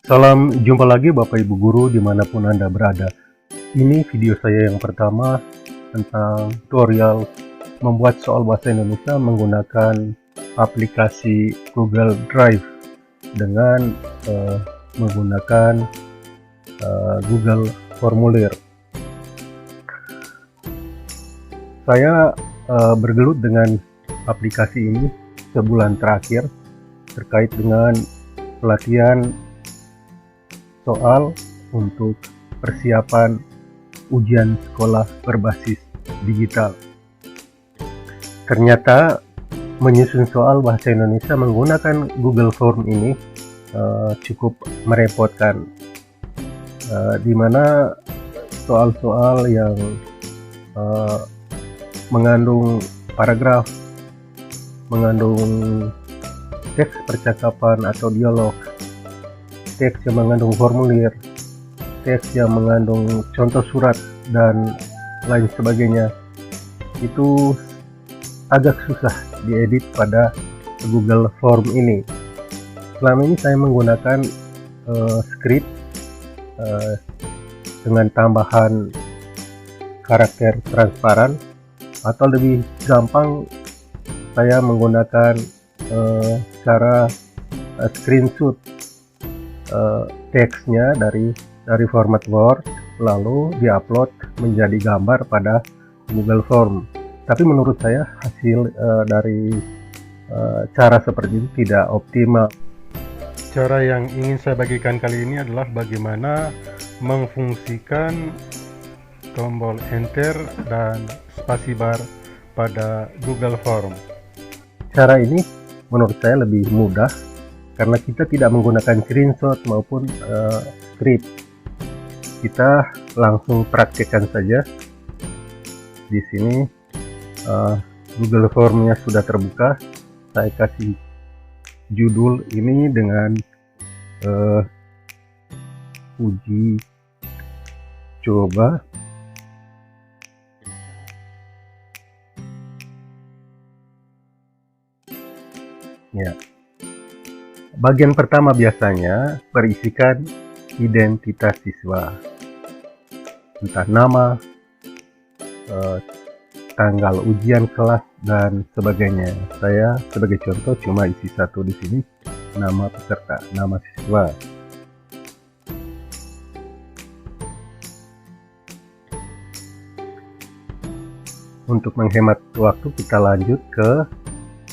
Salam jumpa lagi Bapak Ibu Guru dimanapun Anda berada. Ini video saya yang pertama tentang tutorial membuat soal bahasa Indonesia menggunakan aplikasi Google Drive dengan menggunakan Google Formulir. Saya bergelut dengan aplikasi ini sebulan terakhir terkait dengan pelatihan soal untuk persiapan ujian sekolah berbasis digital. Ternyata menyusun soal bahasa Indonesia menggunakan Google Form ini cukup merepotkan, di mana soal-soal yang mengandung paragraf, mengandung teks percakapan atau dialog, teks yang mengandung formulir, teks yang mengandung contoh surat, dan lain sebagainya, itu agak susah diedit pada Google Form ini. Selama ini saya menggunakan script dengan tambahan karakter transparan, atau lebih gampang saya menggunakan cara screenshot teksnya dari format Word lalu diupload menjadi gambar pada Google Form. Tapi menurut saya hasil dari cara seperti itu tidak optimal. Cara yang ingin saya bagikan kali ini adalah bagaimana memfungsikan tombol enter dan spacebar pada Google Form. Cara ini menurut saya lebih mudah karena kita tidak menggunakan screenshot maupun script. Kita langsung praktekkan saja. Di sini Google Formnya sudah terbuka. Saya kasih judul ini dengan uji coba. Ya. Bagian pertama biasanya berisikan identitas siswa, entah nama, tanggal ujian kelas, dan sebagainya. Saya sebagai contoh cuma isi satu di sini, nama peserta, nama siswa. Untuk menghemat waktu, kita lanjut ke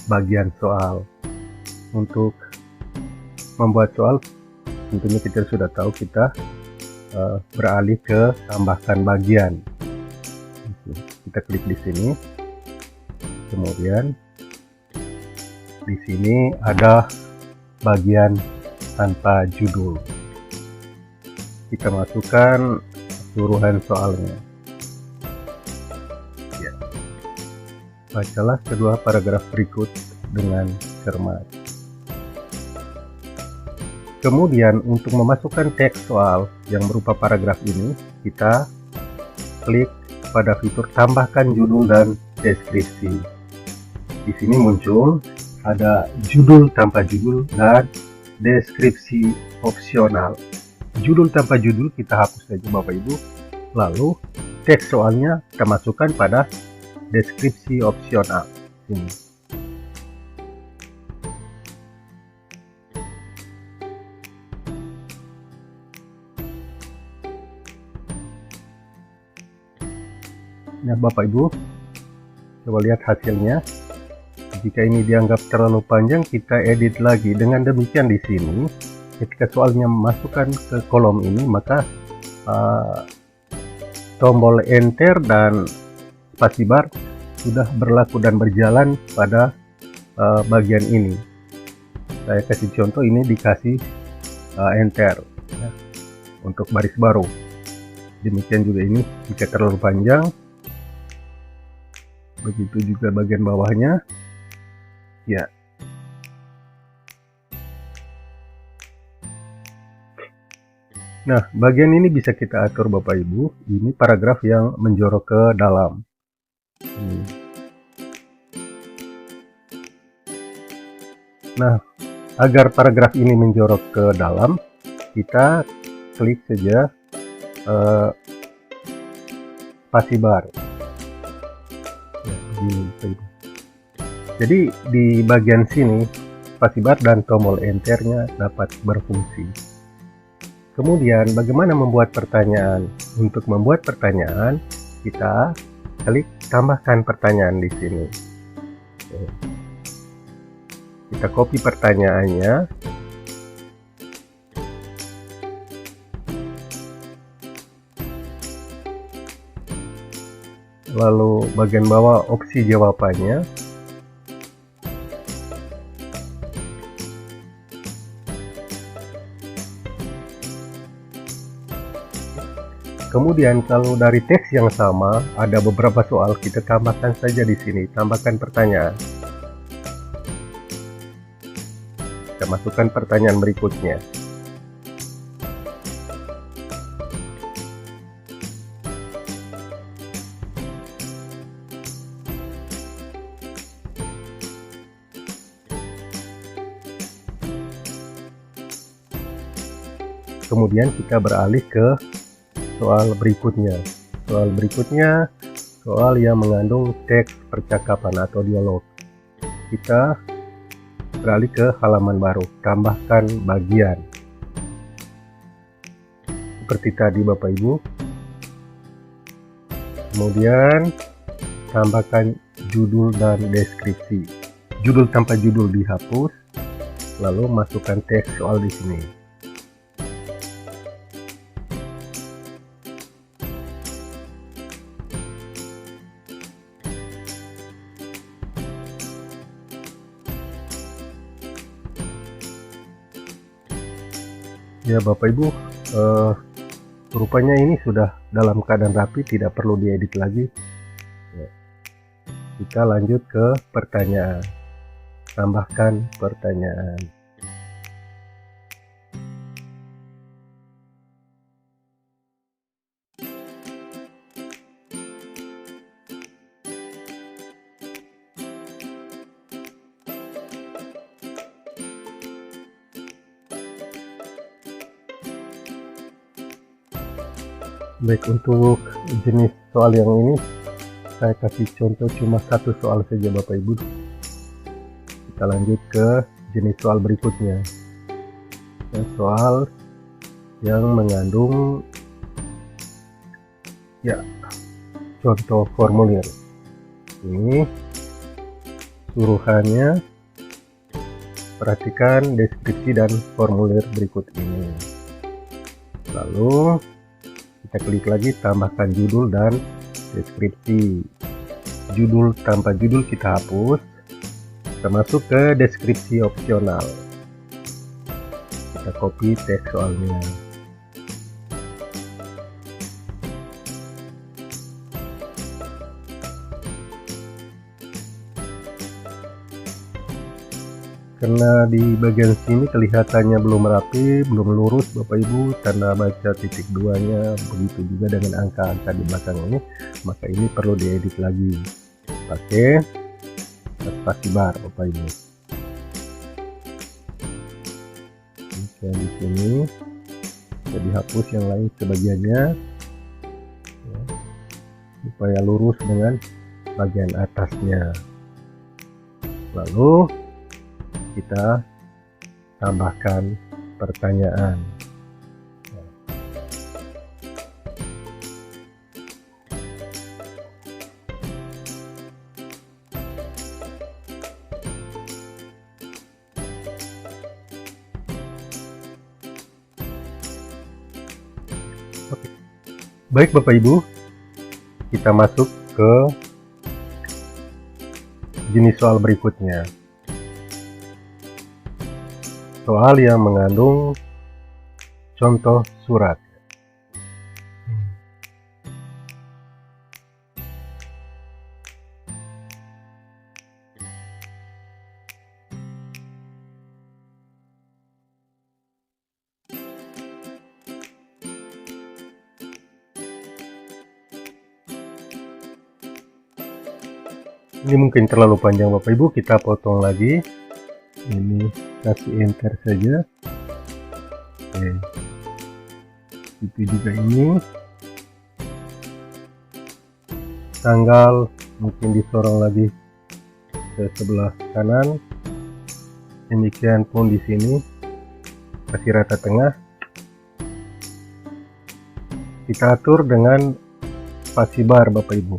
bagian soal. Untuk membuat soal, tentunya kita sudah tahu kita beralih ke tambahkan bagian. Kita klik di sini, kemudian di sini ada bagian tanpa judul. Kita masukkan suruhan soalnya. Ya. Bacalah kedua paragraf berikut dengan cermat. Kemudian untuk memasukkan teks soal yang berupa paragraf ini, kita klik pada fitur tambahkan judul dan deskripsi. Di sini muncul ada judul tanpa judul dan deskripsi opsional. Judul tanpa judul kita hapus saja Bapak Ibu. Lalu teks soalnya kita masukkan pada deskripsi opsional. Ini. Nah Bapak Ibu, coba lihat hasilnya. Jika ini dianggap terlalu panjang, kita edit lagi. Dengan demikian di sini, ketika soalnya masukkan ke kolom ini, maka tombol enter dan spacebar sudah berlaku dan berjalan pada bagian ini. Saya kasih contoh, ini dikasih enter ya, untuk baris baru. Demikian juga ini jika terlalu panjang. Begitu juga bagian bawahnya. Ya. Nah, bagian ini bisa kita atur Bapak Ibu. Ini paragraf yang menjorok ke dalam. Nah, agar paragraf ini menjorok ke dalam, kita klik saja spasi bar. Ya, begini. Jadi di bagian sini spasibar dan tombol enternya dapat berfungsi. Kemudian bagaimana membuat pertanyaan? Untuk membuat pertanyaan, kita klik tambahkan pertanyaan di sini. Kita copy pertanyaannya. Lalu bagian bawah opsi jawabannya. Kemudian kalau dari teks yang sama ada beberapa soal, kita tambahkan saja di sini, tambahkan pertanyaan. Kita masukkan pertanyaan berikutnya. Kemudian kita beralih ke soal berikutnya. Soal berikutnya soal yang mengandung teks percakapan atau dialog. Kita beralih ke halaman baru, tambahkan bagian. Seperti tadi Bapak Ibu. Kemudian tambahkan judul dan deskripsi. Judul tanpa judul dihapus, lalu masukkan teks soal di sini. Ya Bapak Ibu, rupanya ini sudah dalam keadaan rapi, tidak perlu diedit lagi. Ya. Kita lanjut ke pertanyaan, tambahkan pertanyaan. Baik, untuk jenis soal yang ini saya kasih contoh cuma satu soal saja Bapak Ibu. Kita lanjut ke jenis soal berikutnya. Soal yang mengandung contoh formulir. Ini suruhannya, perhatikan deskripsi dan formulir berikut ini. Lalu kita klik lagi, tambahkan judul dan deskripsi. Judul tanpa judul kita hapus, kita masuk ke deskripsi opsional. Kita copy teks soalnya. Karena di bagian sini kelihatannya belum rapi, belum lurus Bapak Ibu, tanda baca titik 2-nya, begitu juga dengan angka-angka di belakang ini, maka ini perlu diedit lagi pakai spasi bar Bapak Ibu. Oke, di sini bisa dihapus yang lain sebagiannya ya, supaya lurus dengan bagian atasnya. Lalu kita tambahkan pertanyaan. Oke. Baik Bapak Ibu, kita masuk ke jenis soal berikutnya. Soal yang mengandung contoh surat. Ini mungkin terlalu panjang Bapak Ibu, kita potong lagi. Ini kasih enter saja. Oke. begitu juga ini. Tanggal mungkin disorong lagi ke sebelah kanan. Demikian pun di sini kasih rata tengah. Kita atur dengan spacebar Bapak Ibu.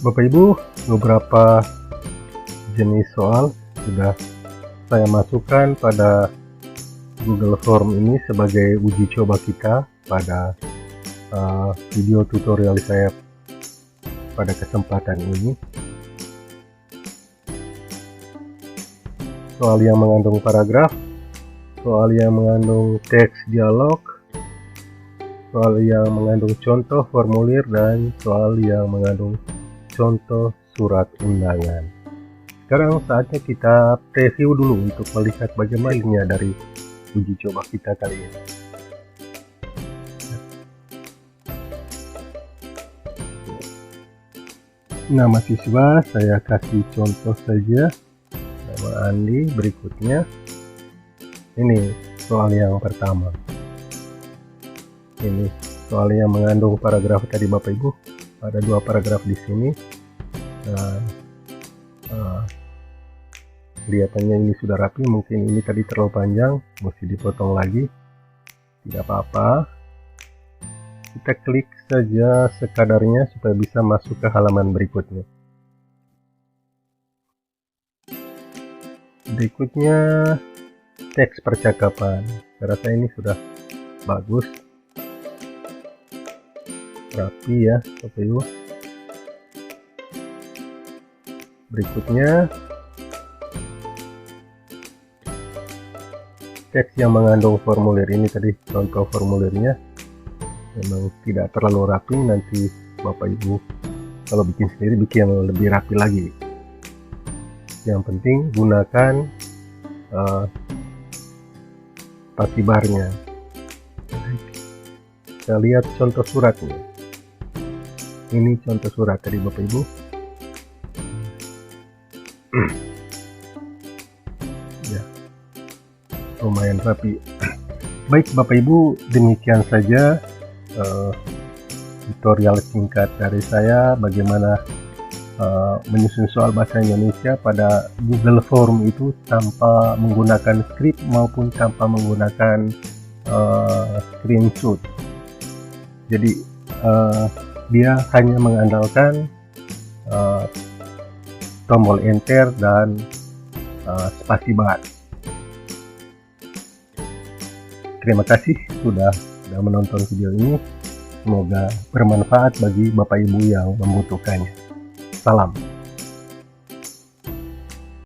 Bapak Ibu, beberapa jenis soal sudah saya masukkan pada Google Form ini sebagai uji coba kita pada video tutorial saya pada kesempatan ini. Soal yang mengandung paragraf, soal yang mengandung teks dialog, soal yang mengandung contoh formulir, dan soal yang mengandung contoh surat undangan. Sekarang saatnya kita preview dulu untuk melihat bagaimana dari uji coba kita kali ini. Nama siswa saya kasih contoh saja, nama Andi. Berikutnya ini soal yang pertama. Ini soal yang mengandung paragraf tadi Bapak Ibu. Ada 2 paragraf di sini. Dan kelihatannya ini sudah rapi. Mungkin ini tadi terlalu panjang, mesti dipotong lagi. Tidak apa-apa. Kita klik saja sekadarnya supaya bisa masuk ke halaman berikutnya. Berikutnya teks percakapan. Saya rasa ini sudah bagus, rapi ya Bapak Ibu. Berikutnya teks yang mengandung formulir. Ini tadi contoh formulirnya, memang tidak terlalu rapi. Nanti Bapak Ibu kalau bikin sendiri bikin lebih rapi lagi. Yang penting gunakan spacebarnya. Kita lihat contoh suratnya. Ini contoh surat tadi Bapak Ibu. Ya, lumayan rapi. Baik Bapak Ibu, demikian saja tutorial singkat dari saya bagaimana menyusun soal bahasa Indonesia pada Google Form itu tanpa menggunakan skrip maupun tanpa menggunakan screenshot. Jadi dia hanya mengandalkan tombol enter dan spacebar. Terima kasih sudah menonton video ini. Semoga bermanfaat bagi Bapak Ibu yang membutuhkannya. Salam.